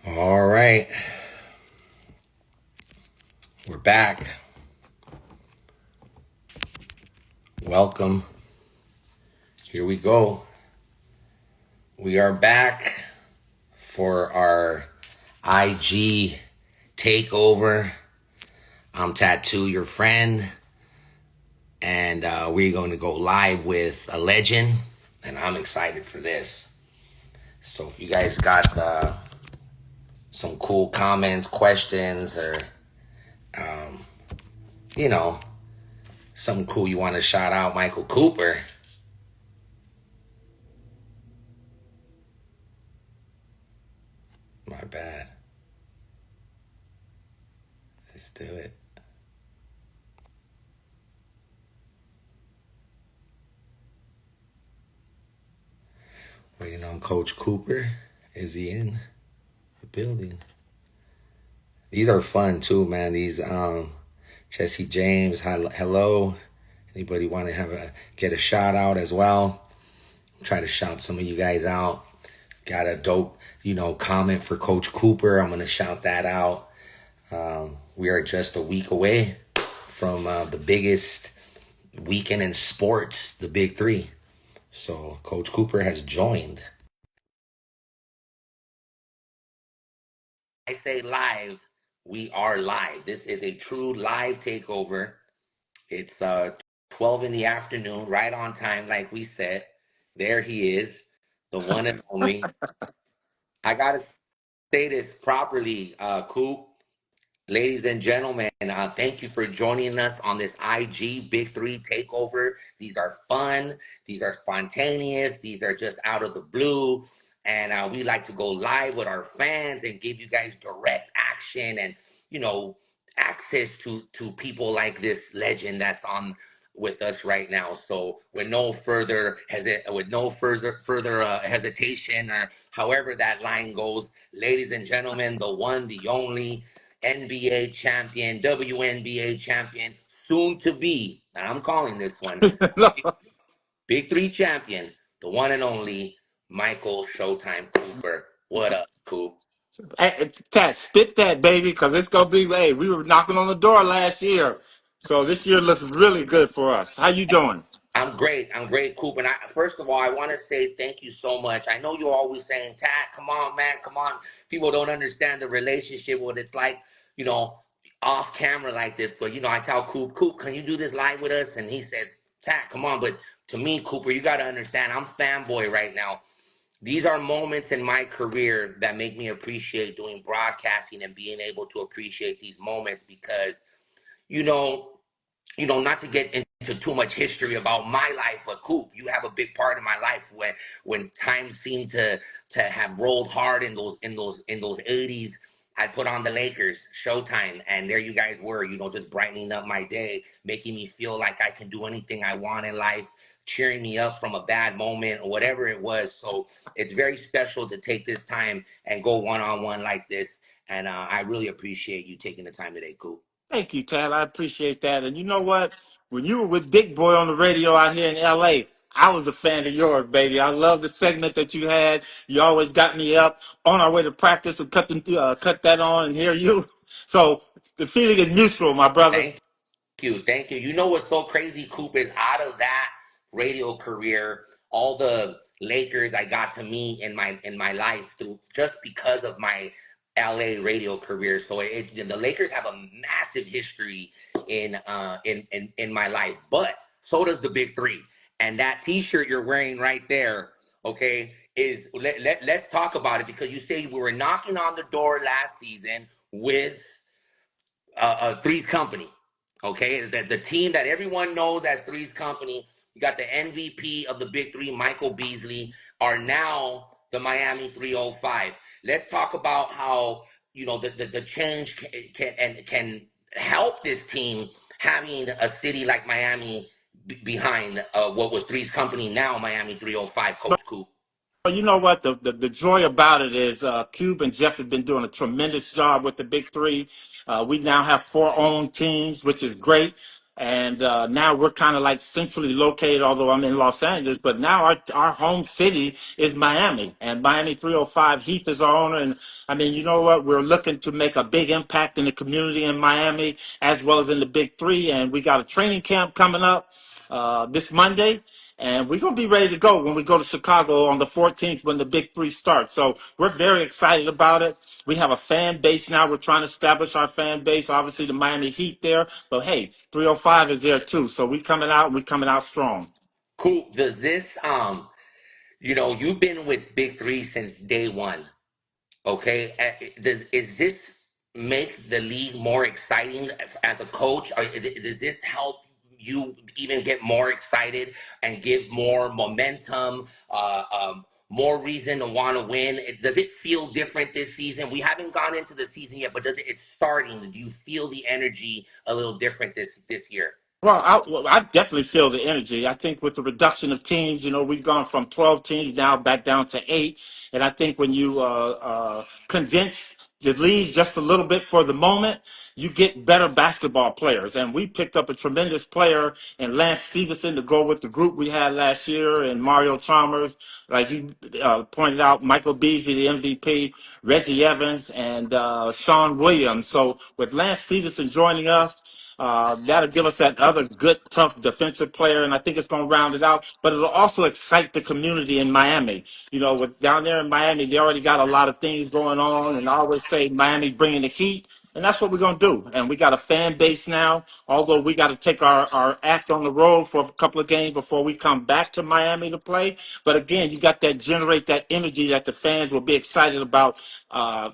All right. We're back. Welcome. Here we go. We are back for our IG takeover. I'm Tattoo, your friend. And we're going to go live with a legend. And I'm excited for this. So if you guys got some cool comments, questions, or, you know, something cool you want to shout out Michael Cooper. My bad. Let's do it. Waiting on Coach Cooper. Is he in the building? These are fun too, man. These Jesse James, hello. Anybody want to get a shout out as well? Try to shout some of you guys out. Got a dope, comment for Coach Cooper. I'm gonna shout that out. We are just a week away from the biggest weekend in sports, the Big Three. So Coach Cooper has joined. I say live, we are live. This is a true live takeover. It's 12 in the afternoon, right on time, like we said. There he is, the one and only. I gotta say this properly, Coop. Ladies and gentlemen, thank you for joining us on this IG Big Three takeover. These are fun. These are spontaneous. These are just out of the blue. And we like to go live with our fans and give you guys direct action and, access to people like this legend that's on with us right now. So with no further hesitation, or however that line goes, ladies and gentlemen, the one, the only NBA champion, WNBA champion, soon to be, and I'm calling this one, Big Three champion, the one and only Michael Showtime Cooper. What up, Coop? Hey, Tat, spit that, baby, because it's going to be, hey, we were knocking on the door last year. So this year looks really good for us. How you doing? I'm great. I'm great, Coop. And first of all, I want to say thank you so much. I know you're always saying, Tat, come on, man, come on. People don't understand the relationship, what it's like, you know, off camera like this. But, I tell Coop, can you do this live with us? And he says, Tat, come on. But to me, Cooper, you got to understand, I'm fanboy right now. These are moments in my career that make me appreciate doing broadcasting and being able to appreciate these moments because, you know, not to get into too much history about my life, but Coop, you have a big part in my life when times seem to have rolled hard in those 80s. I put on the Lakers Showtime, and there you guys were, just brightening up my day, making me feel like I can do anything I want in life, cheering me up from a bad moment or whatever it was. So it's very special to take this time and go one-on-one like this. And I really appreciate you taking the time today, Coop. Thank you, Tat. I appreciate that. And you know what? When you were with Big Boy on the radio out here in L.A., I was a fan of yours, baby. I love the segment that you had. You always got me up on our way to practice and cut that on and hear you. So the feeling is mutual, my brother. Thank you. You know what's so crazy, Coop, is out of that radio career, all the Lakers I got to meet in my life through just because of my LA radio career. So the Lakers have a massive history in my life, but so does the Big Three. And that T-shirt you're wearing right there, okay, is let's talk about it because you say we were knocking on the door last season with Three's Company. Okay, the team that everyone knows as Three's Company. You got the MVP of the Big Three, Michael Beasley, are now the Miami 305. Let's talk about how the change can help this team having a city like Miami behind what was Three's Company, now Miami 305. Coach Coop. You know what? The joy about it is Cube and Jeff have been doing a tremendous job with the Big Three. We now have four own teams, which is great. And now we're kind of like centrally located, although I'm in Los Angeles. But now our home city is Miami, and Miami 305 Heath is our owner. And I mean, you know what? We're looking to make a big impact in the community in Miami as well as in the Big Three. And we got a training camp coming up this Monday. And we're going to be ready to go when we go to Chicago on the 14th when the Big Three starts. So we're very excited about it. We have a fan base now. We're trying to establish our fan base. Obviously, the Miami Heat there. But hey, 305 is there too. So we coming out and we coming out strong. Cool. Does this you've been with Big Three since day one. Okay, is this make the league more exciting as a coach? Or does this help you even get more excited and give more momentum, more reason to want to win? Does it feel different this season? We haven't gone into the season yet, but it's starting? Do you feel the energy a little different this year? Well, I definitely feel the energy. I think with the reduction of teams, we've gone from 12 teams now back down to 8. And I think when you condense the league just a little bit for the moment, you get better basketball players. And we picked up a tremendous player in Lance Stevenson to go with the group we had last year, and Mario Chalmers, like you pointed out, Michael Beasley, the MVP, Reggie Evans, and Sean Williams. So with Lance Stevenson joining us, that'll give us that other good, tough defensive player, and I think it's going to round it out. But it'll also excite the community in Miami. With down there in Miami, they already got a lot of things going on, and I always say Miami bringing the heat. And that's what we're going to do. And we got a fan base now, although we got to take our act on the road for a couple of games before we come back to Miami to play. But again, you got that generate that energy that the fans will be excited about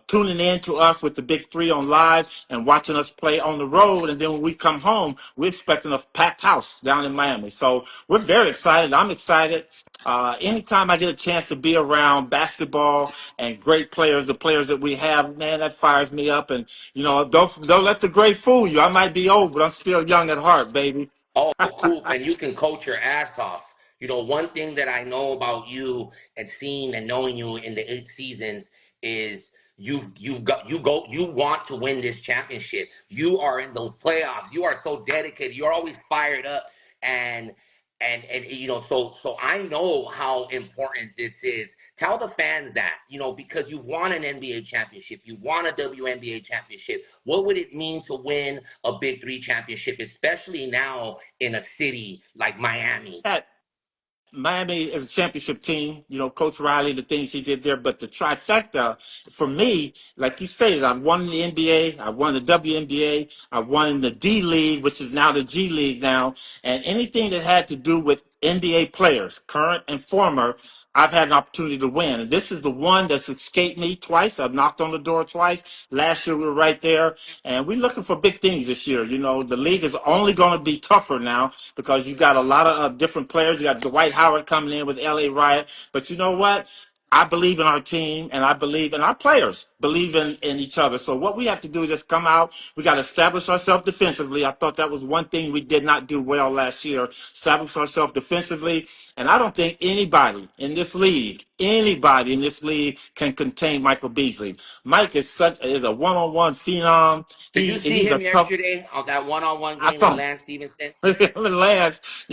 tuning in to us with the Big Three on live and watching us play on the road. And then when we come home, we're expecting a packed house down in Miami. So we're very excited. I'm excited. Anytime I get a chance to be around basketball and great players, the players that we have, man, that fires me up. And don't let the great fool you. I might be old, but I'm still young at heart, baby. Oh, cool. And you can coach your ass off. One thing that I know about you and seeing and knowing you in the 8 seasons is you want to win this championship. You are in those playoffs. You are so dedicated. You're always fired up, and so I know how important this is. Tell the fans that, because you've won an NBA championship, you've won a WNBA championship. What would it mean to win a Big Three championship, especially now in a city like Miami? Miami is a championship team. Coach Riley, the things he did there, but the trifecta for me, like you stated, I've won the NBA, I've won the WNBA, I've won in the D League, which is now the G League now, and anything that had to do with NBA players, current and former, I've had an opportunity to win. And this is the one that's escaped me twice. I've knocked on the door twice. Last year we were right there. And we're looking for big things this year. The league is only going to be tougher now because you got a lot of different players. You got Dwight Howard coming in with LA Riot. But you know what? I believe in our team, and I believe in our players, believe in each other. So what we have to do is just come out. We got to establish ourselves defensively. I thought that was one thing we did not do well last year, establish ourselves defensively. And I don't think anybody in this league can contain Michael Beasley. Mike is a one-on-one phenom. Did you see He's a him tough. yesterday on that one-on-one I game with saw him. Lance Stevenson? Lance,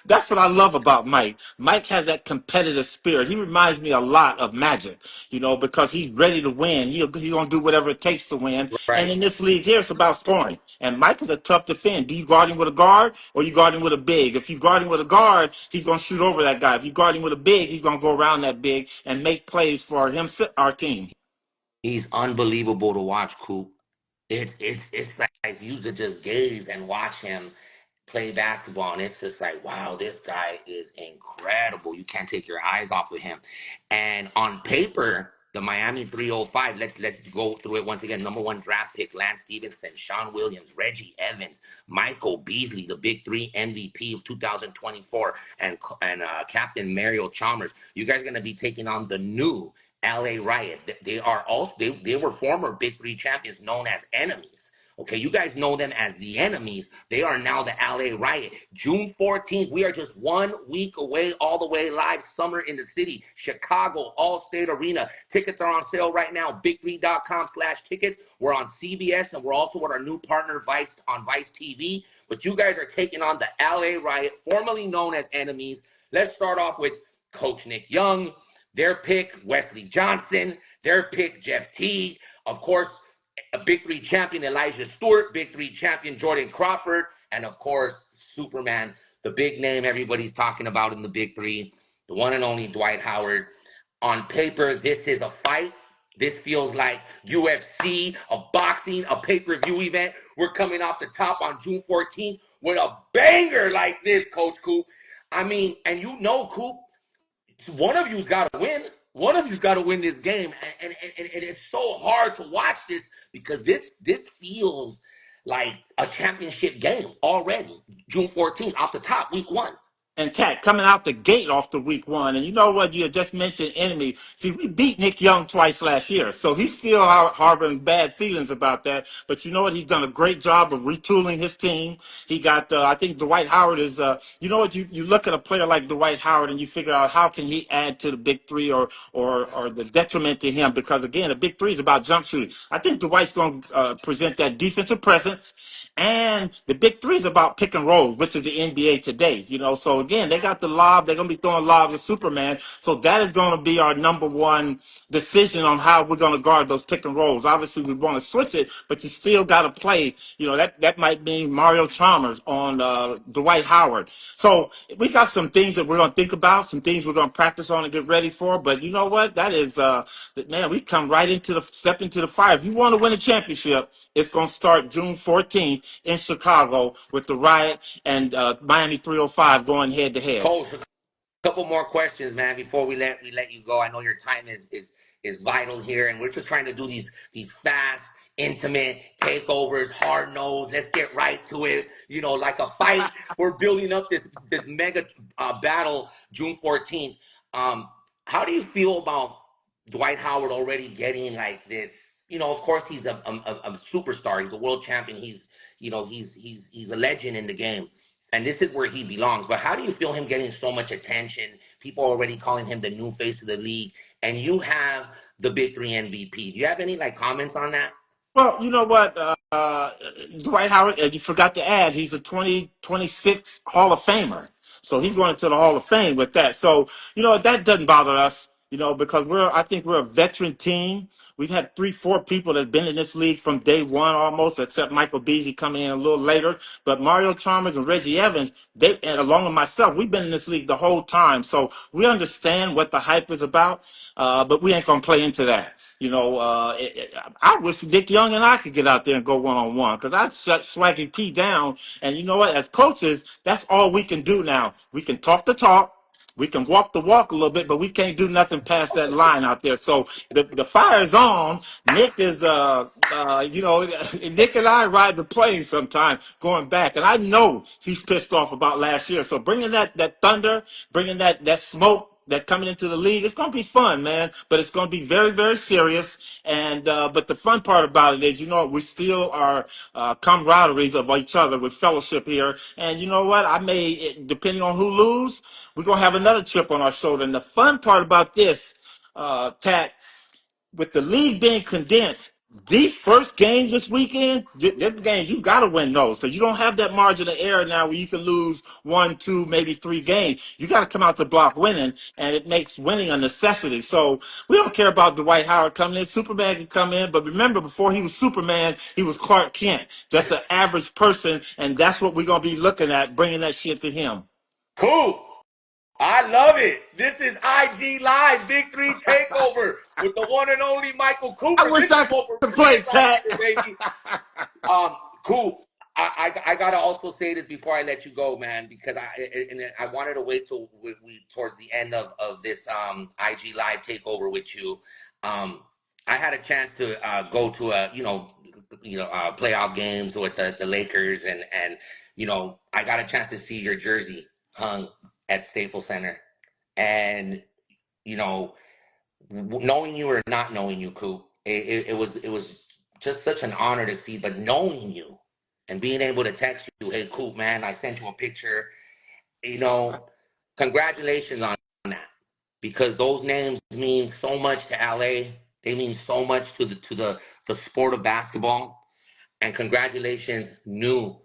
that's what I love about Mike. Mike has that competitive spirit. He reminds me a lot of Magic, because he's ready to win. He's going to do whatever it takes to win. And Right. in this league here, it's about scoring. And Mike is a tough defend. Do you guard him with a guard or you guard him with a big? If you guard him with a guard, he's going to shoot over that guy. If you guard him with a big, he's going to go around that big and make plays for our team. He's unbelievable to watch, Coop. It's like you could just gaze and watch him play basketball, and it's just like, wow, this guy is incredible. You can't take your eyes off of him. And on paper, the Miami 305, let's go through it once again. Number one draft pick, Lance Stevenson, Sean Williams, Reggie Evans, Michael Beasley, the Big Three MVP of 2024, and Captain Mario Chalmers. You guys are going to be taking on the new LA Riot. They were former Big Three champions known as enemies. Okay, you guys know them as the enemies. They are now the LA Riot. June 14th, we are just 1 week away, all the way live, Summer in the City, Chicago, All-State Arena. Tickets are on sale right now, big3.com/tickets. We're on CBS, and we're also with our new partner, Vice, on Vice TV. But you guys are taking on the LA Riot, formerly known as enemies. Let's start off with Coach Nick Young, their pick, Wesley Johnson, their pick, Jeff Teague, of course, a Big Three champion, Elijah Stewart, Big Three champion, Jordan Crawford, and of course, Superman, the big name everybody's talking about in the Big Three, the one and only Dwight Howard. On paper, this is a fight. This feels like UFC, a boxing, a pay-per-view event. We're coming off the top on June 14th with a banger like this, Coach Coop. I mean, and you know, Coop, one of you's got to win. One of you's got to win this game, and it's so hard to watch this because this feels like a championship game already. June 14th, off the top, week one. And Cat coming out the gate off the week one. And you know what? You had just mentioned enemy. See, we beat Nick Young twice last year. So he's still harboring bad feelings about that. But you know what? He's done a great job of retooling his team. He got, I think Dwight Howard is, you know what? You look at a player like Dwight Howard and you figure out how can he add to the Big Three or the detriment to him. Because again, the Big Three is about jump shooting. I think Dwight's going to present that defensive presence. And the Big Three is about pick and rolls, which is the NBA today. You know, so again, they got the lob. They're going to be throwing lobs at Superman. So that is going to be our number one decision on how we're going to guard those pick and rolls. Obviously, we want to switch it, but you still got to play. You know, that might mean Mario Chalmers on Dwight Howard. So we got some things that we're going to think about, some things we're going to practice on and get ready for. But you know what? That is, man, we come right step into the fire. If you want to win a championship, it's going to start June 14th in Chicago with the Riot and Miami 305 going head to head. Coach, a couple more questions, man, before we let you go. I know your time is vital here, and we're just trying to do these fast, intimate takeovers, hard nose. Let's get right to it. You know, like a fight. We're building up this mega battle June 14th. How do you feel about Dwight Howard already getting like this? You know, of course he's a superstar. He's a world champion. He's a legend in the game, and this is where he belongs. But how do you feel him getting so much attention? People already calling him the new face of the league, and you have the Big Three MVP. Do you have any like comments on that? Well, you know what, Dwight Howard, you forgot to add, he's a 2026 Hall of Famer. So he's going to the Hall of Fame with that. So, you know, that doesn't bother us, you know, because I think we're a veteran team. We've had 3, 4 people that's been in this league from day one almost, except Michael Beasley coming in a little later. But Mario Chalmers and Reggie Evans, and along with myself, we've been in this league the whole time. So we understand what the hype is about, but we ain't going to play into that. You know, I wish Nick Young and I could get out there and go one-on-one because I'd shut Swaggy P down. And you know what? As coaches, that's all we can do now. We can talk the talk. We can walk the walk a little bit, but we can't do nothing past that line out there. So the fire is on. Nick is, you know, Nick and I ride the plane sometimes going back, and I know he's pissed off about last year. So bringing that thunder, bringing that smoke that coming into the league, it's gonna be fun, man. But it's gonna be very, very serious. And but the fun part about it is, you know, we still are camaraderies of each other with fellowship here. And you know what? Depending on who lose, we're gonna have another chip on our shoulder. And the fun part about this, Tat, with the league being condensed, these first games this weekend, they're games you got to win those because you don't have that margin of error now where you can lose 1, 2, maybe 3 games. You got to come out the block winning, and it makes winning a necessity. So we don't care about Dwight Howard coming in. Superman can come in, but remember, before he was Superman, he was Clark Kent, just an average person, and that's what we're gonna be looking at, bringing that shit to him. Cool. I love it. This is IG Live, Big Three Takeover with the one and only Michael I Cooper. wish This I is what we're could bringing play, right Tat. here, baby. Cool. I gotta also say this before I let you go, man, because I wanted to wait till we towards the end of this IG Live takeover with you. I had a chance to go to playoff games with the Lakers, and you know, I got a chance to see your jersey hung at Staples Center, and you know, knowing you or not knowing you, Coop, it was just such an honor to see. But knowing you and being able to text you, hey, Coop, man, I sent you a picture. You know, congratulations on that, because those names mean so much to LA. They mean so much to the sport of basketball. And congratulations, new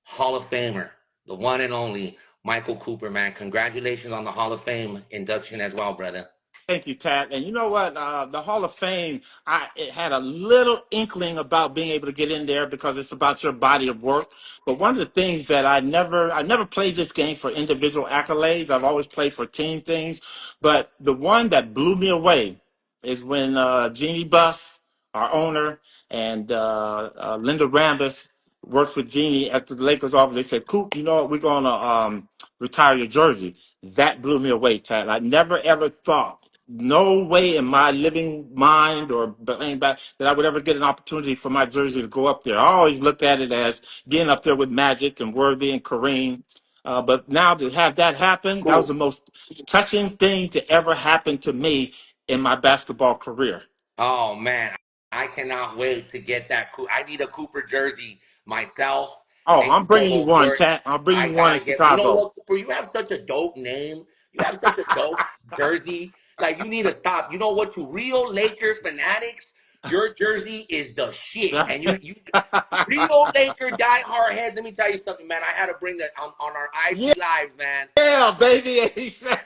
Hall of Famer, the one and only Michael Cooper, man. Congratulations on the Hall of Fame induction as well, brother. Thank you, Tat. And you know what? The Hall of Fame, it had a little inkling about being able to get in there because it's about your body of work. But one of the things that I never played this game for individual accolades. I've always played for team things. But the one that blew me away is when Jeannie Buss, our owner, and Linda Rambis works with Jeannie at the Lakers office. They said, "Coop, you know what? We're going to retire your jersey." That blew me away, Tat. I never ever thought, no way in my living mind or brain back that I would ever get an opportunity for my jersey to go up there. I always looked at it as being up there with Magic and Worthy and Kareem. But now to have that happen, that was the Cool. most touching thing to ever happen to me in my basketball career. Oh man, I cannot wait to get that. I need a Cooper jersey myself. Oh, Thank I'm you so bringing you much one, for it. Tat. I'll bring I you one in gotta get. You know Chicago. what, Cooper? You have such a dope name. You have such a dope jersey. Like you need to stop. You know what? To real Lakers fanatics, your jersey is the shit. And you real Laker diehard heads. Let me tell you something, man. I had to bring that on our Yeah, IG lives, man. baby. He said.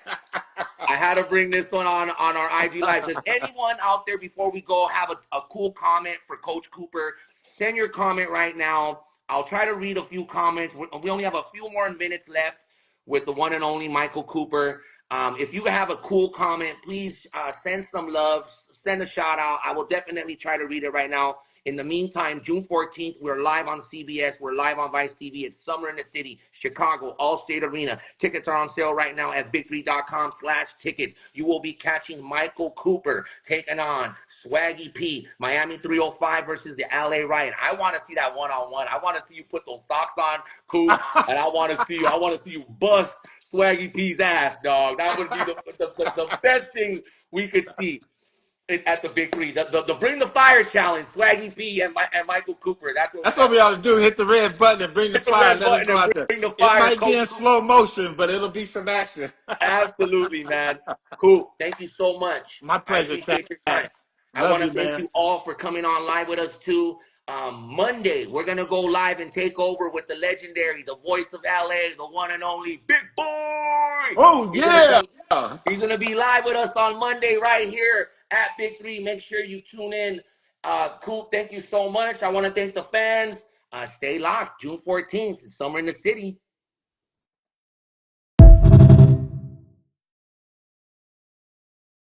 I had to bring this one on our IG Live. Does anyone out there, before we go, have a cool comment for Coach Cooper? Send your comment right now. I'll try to read a few comments. We only have a few more minutes left with the one and only Michael Cooper. If you have a cool comment, please send some love, send a shout out. I will definitely try to read it right now. In the meantime, June 14th, we're live on CBS. We're live on Vice TV. It's Summer in the City, Chicago, Allstate Arena. Tickets are on sale right now at big3.com/tickets. You will be catching Michael Cooper taking on Swaggy P, Miami 305 versus the LA Riot. I want to see that one-on-one. I want to see you put those socks on, Coop, and I want to see you bust Swaggy P's ass, dog. That would be the best thing we could see at the Big Three. The Bring the Fire Challenge, Swaggy P and Michael Cooper. That's what That's we what ought we to do. Hit the red button and bring the hit the fire. red Let us button go and out there. bring the It fire, might be Coach in Cooper. slow motion, but it'll be some action. Absolutely, man. Cool. Thank you so much. My I pleasure, appreciate your time. Tat. I Love want to you, thank man. you all for coming on live with us too. Monday, we're gonna go live and take over with the legendary, the voice of LA, the one and only Big Boy. Oh, He's gonna yeah. be he's gonna be live with us on Monday right here at Big Three. Make sure you tune in. Coop, thank you so much. I want to thank the fans. Stay locked. June 14th, Summer in the City.